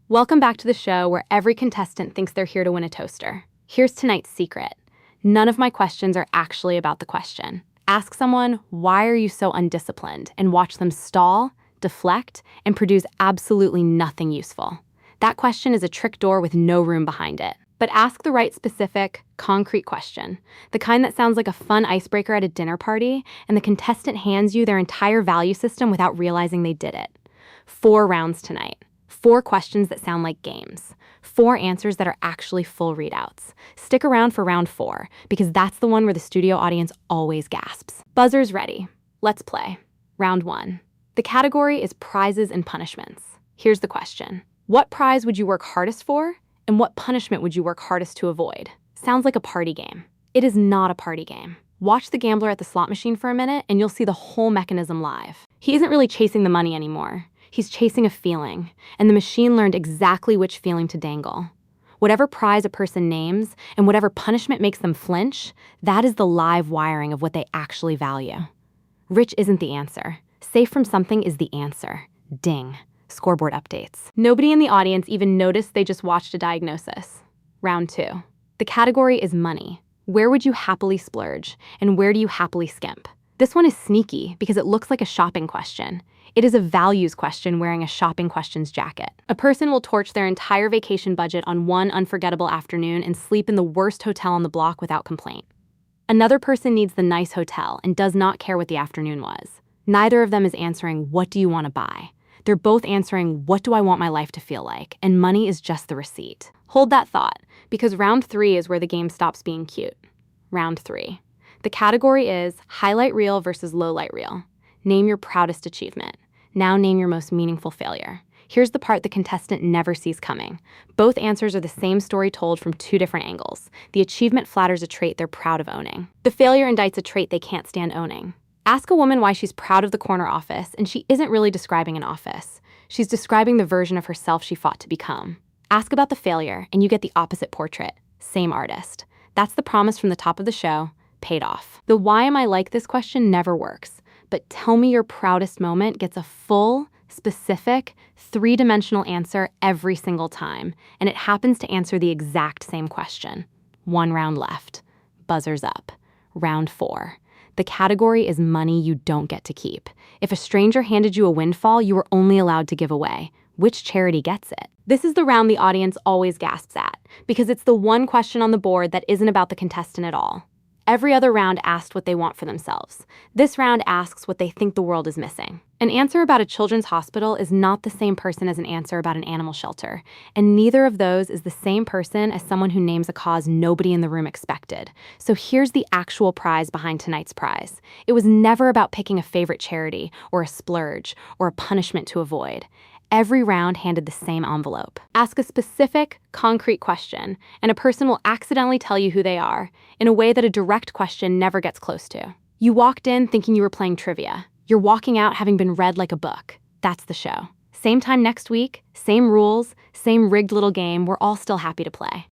Welcome back to the show where every contestant thinks they're here to win a toaster. Here's tonight's secret. None of my questions are actually about the question. Ask someone, why are you so undisciplined? And watch them stall, deflect, and produce absolutely nothing useful. That question is a trick door with no room behind it. But ask the right specific, concrete question, the kind that sounds like a fun icebreaker at a dinner party, and the contestant hands you their entire value system without realizing they did it. 4 rounds tonight. 4 questions that sound like games. 4 answers that are actually full readouts. Stick around for round 4, because that's the one where the studio audience always gasps. Buzzers ready. Let's play. Round 1. The category is prizes and punishments. Here's the question. What prize would you work hardest for? And what punishment would you work hardest to avoid? Sounds like a party game. It is not a party game. Watch the gambler at the slot machine for a minute and you'll see the whole mechanism live. He isn't really chasing the money anymore. He's chasing a feeling, and the machine learned exactly which feeling to dangle. Whatever prize a person names and whatever punishment makes them flinch, that is the live wiring of what they actually value. Rich isn't the answer. Safe from something is the answer. Ding. Scoreboard updates. Nobody in the audience even noticed they just watched a diagnosis. Round 2. The category is money. Where would you happily splurge, and where do you happily skimp? This one is sneaky because it looks like a shopping question. It is a values question wearing a shopping questions jacket. A person will torch their entire vacation budget on one unforgettable afternoon and sleep in the worst hotel on the block without complaint. Another person needs the nice hotel and does not care what the afternoon was. Neither of them is answering, what do you want to buy? They're both answering, what do I want my life to feel like? And money is just the receipt. Hold that thought, because round 3 is where the game stops being cute. Round 3. The category is highlight reel versus lowlight reel. Name your proudest achievement. Now name your most meaningful failure. Here's the part the contestant never sees coming. Both answers are the same story told from 2 different angles. The achievement flatters a trait they're proud of owning. The failure indicts a trait they can't stand owning. Ask a woman why she's proud of the corner office, and she isn't really describing an office. She's describing the version of herself she fought to become. Ask about the failure, and you get the opposite portrait. Same artist. That's the promise from the top of the show, paid off. The why am I like this question never works, but tell me your proudest moment gets a full, specific, 3-dimensional answer every single time, and it happens to answer the exact same question. 1 round left. Buzzers up. Round 4. The category is money you don't get to keep. If a stranger handed you a windfall, you were only allowed to give away. Which charity gets it? This is the round the audience always gasps at, because it's the one question on the board that isn't about the contestant at all. Every other round asked what they want for themselves. This round asks what they think the world is missing. An answer about a children's hospital is not the same person as an answer about an animal shelter, and neither of those is the same person as someone who names a cause nobody in the room expected. So here's the actual prize behind tonight's prize. It was never about picking a favorite charity, or a splurge, or a punishment to avoid. Every round handed the same envelope. Ask a specific, concrete question, and a person will accidentally tell you who they are, in a way that a direct question never gets close to. You walked in thinking you were playing trivia. You're walking out having been read like a book. That's the show. Same time next week, same rules, same rigged little game, we're all still happy to play.